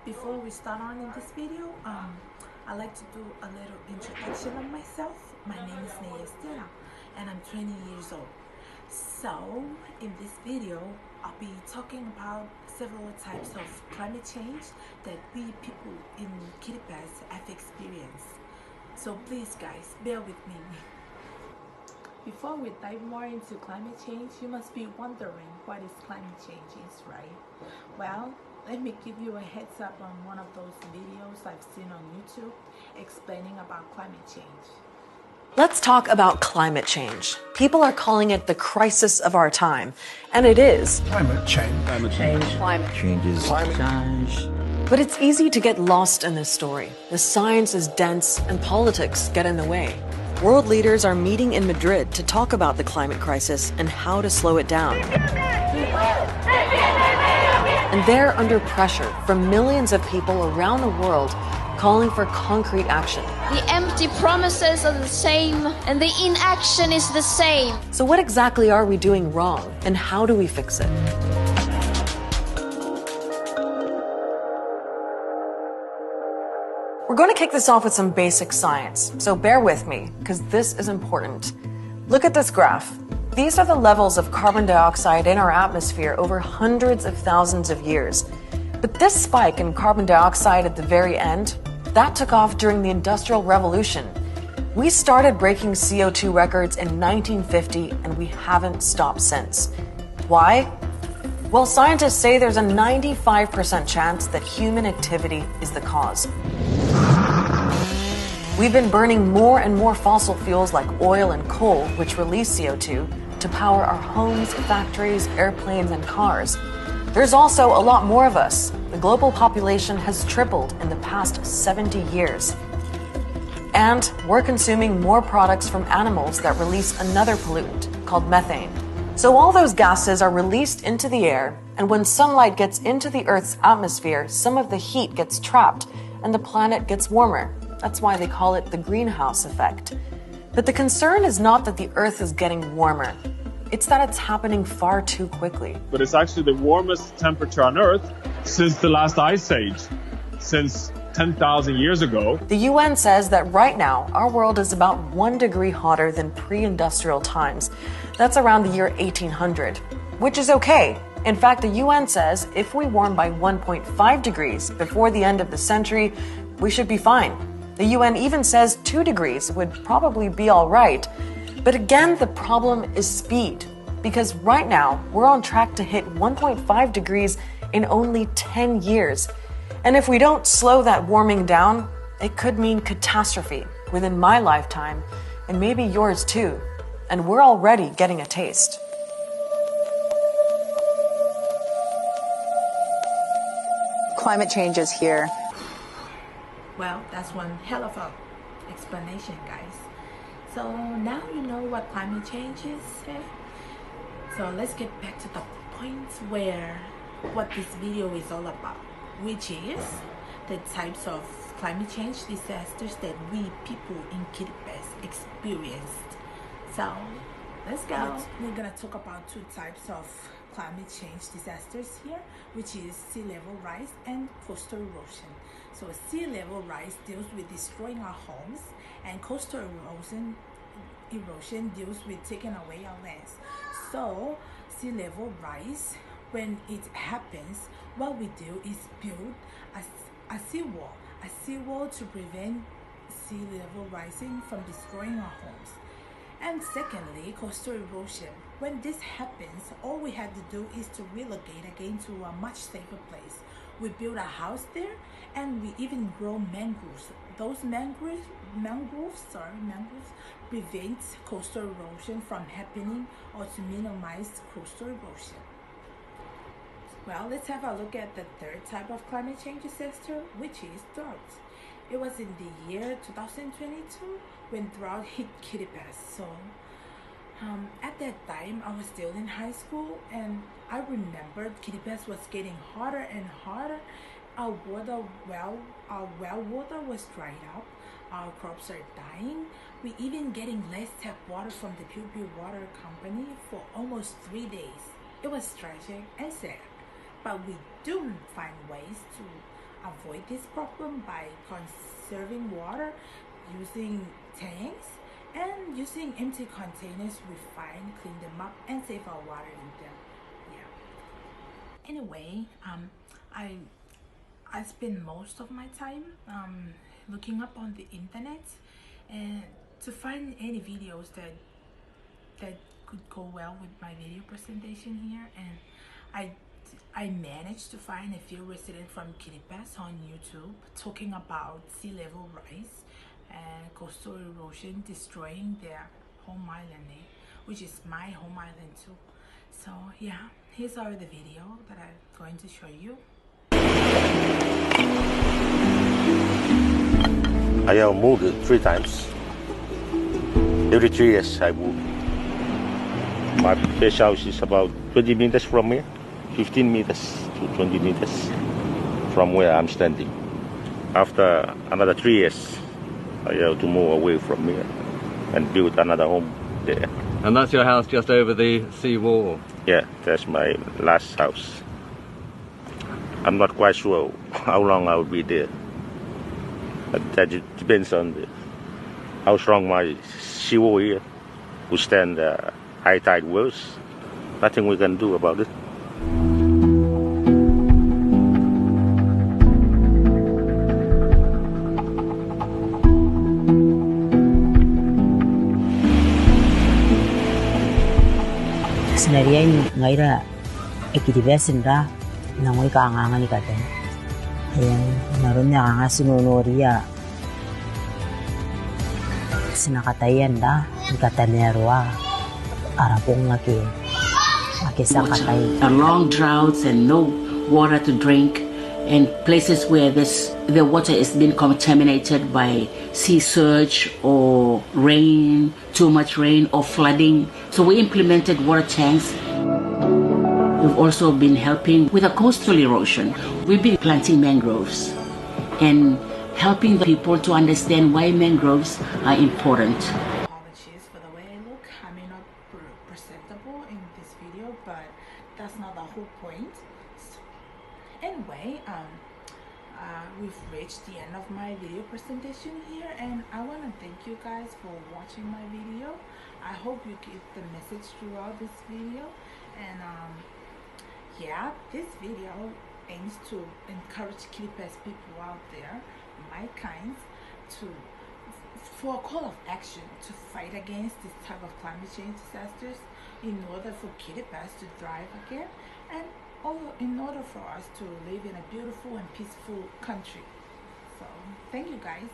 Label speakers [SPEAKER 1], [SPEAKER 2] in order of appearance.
[SPEAKER 1] Before we start on in this video, I'd like to do a little introduction of myself. My name is Stella and I'm 20 years old. So in this video, I'll be talking about several types of climate change that we people in Kiribati have experienced. So please guys, bear with me. Before we dive more into climate change, you must be wondering what is climate change is, right? Well, let me give you a heads up on one of those videos I've seen on YouTube explaining about climate change.
[SPEAKER 2] Let's talk about climate change. People are calling it the crisis of our time, and it is.
[SPEAKER 3] Climate change.
[SPEAKER 4] Climate change.
[SPEAKER 3] Climate changes.
[SPEAKER 4] Climate change.
[SPEAKER 2] But it's easy to get lost in this story. The science is dense and politics get in the way. World leaders are meeting in Madrid to talk about the climate crisis and how to slow it down. And they're under pressure from millions of people around the world calling for concrete action.
[SPEAKER 5] The empty promises are the same and the inaction is the same.
[SPEAKER 2] So what exactly are we doing wrong and how do we fix it? We're going to kick this off with some basic science, so bear with me, because this is important. Look at this graph. These are the levels of carbon dioxide in our atmosphere over hundreds of thousands of years. But this spike in carbon dioxide at the very end, that took off during the Industrial Revolution. We started breaking CO2 records in 1950, and we haven't stopped since. Why? Well, scientists say there's a 95% chance that human activity is the cause. We've been burning more and more fossil fuels like oil and coal, which release CO2, to power our homes, factories, airplanes, and cars. There's also a lot more of us. The global population has tripled in the past 70 years. And we're consuming more products from animals that release another pollutant called methane. So all those gases are released into the air, and when sunlight gets into the Earth's atmosphere, some of the heat gets trapped, and the planet gets warmer. That's why they call it the greenhouse effect. But the concern is not that the Earth is getting warmer. It's that it's happening far too quickly.
[SPEAKER 6] But it's actually the warmest temperature on Earth since the last ice age, since 10,000 years ago.
[SPEAKER 2] The UN says that right now, our world is about 1 degree hotter than pre-industrial times. That's around the year 1800, which is okay. In fact, the UN says if we warm by 1.5 degrees before the end of the century, we should be fine. The UN even says 2 degrees would probably be all right. But again, the problem is speed. Because right now, we're on track to hit 1.5 degrees in only 10 years. And if we don't slow that warming down, it could mean catastrophe within my lifetime, and maybe yours too. And we're already getting a taste.
[SPEAKER 7] Climate change is here.
[SPEAKER 1] Well, that's one hell of a explanation, guys. So now you know what climate change is, eh? So let's get back to the point where what this video is all about, which is the types of climate change disasters that we people in Kiribati experienced. So let's go. We're gonna talk about two types of climate change disasters here, which is sea level rise and coastal erosion. So sea level rise deals with destroying our homes, and coastal erosion deals with taking away our lands. So sea level rise, when it happens, what we do is build a seawall to prevent sea level rising from destroying our homes. And secondly, coastal erosion. When this happens, all we have to do is to relocate again to a much safer place. We build a house there, and we even grow mangroves. Those mangroves prevent coastal erosion from happening or to minimize coastal erosion. Well, let's have a look at the third type of climate change disaster, which is drought. It was in the year 2022 when drought hit Kiribati. So at that time, I was still in high school, and I remembered Kiribati was getting hotter and hotter. Our well water was dried up. Our crops are dying. We even getting less tap water from the Pure Water Company for almost 3 days. It was tragic and sad, but we do find ways to avoid this problem by conserving water, using tanks, and using empty containers we find, clean them up, and save our water in them. Yeah. Anyway, I spend most of my time looking up on the internet and to find any videos that could go well with my video presentation here, and I managed to find a few residents from Kiribati on YouTube talking about sea level rise and coastal erosion destroying their home island, which is my home island too. So yeah, here's the video that I'm going to show you.
[SPEAKER 3] I have moved 3 times. Every 3 years I move. My base house is about 20 meters from here, 15 meters to 20 meters from where I'm standing. After another 3 years, I have to move away from here and build another home there.
[SPEAKER 4] And that's your house just over the sea wall?
[SPEAKER 3] Yeah, that's my last house. I'm not quite sure how long I will be there. But that depends on how strong my sea wall here will stand high tide waves. Nothing we can do about it.
[SPEAKER 8] Senarian ngaira ekidibesin ra nangoy kaangangan ni kate. Ayan, naroon niya nga sinunoria. Sinakatayan da, ikatanero arapong makisang katay.
[SPEAKER 9] Long droughts and no water to drink, and places where the water is being contaminated by sea surge or rain, too much rain or flooding. So we implemented water tanks. We've also been helping with the coastal erosion. We've been planting mangroves and helping the people to understand why mangroves are important.
[SPEAKER 1] Apologies for the way I look. I may not be presentable in this video, but that's not the whole point. So, anyway, we've reached the end of my video presentation here, and I want to thank you guys for watching my video. I hope you get the message throughout this video, and yeah, this video aims to encourage Kiribati people out there, my kinds, for a call of action to fight against this type of climate change disasters in order for Kiribati to thrive again, and in order for us to live in a beautiful and peaceful country. So thank you guys.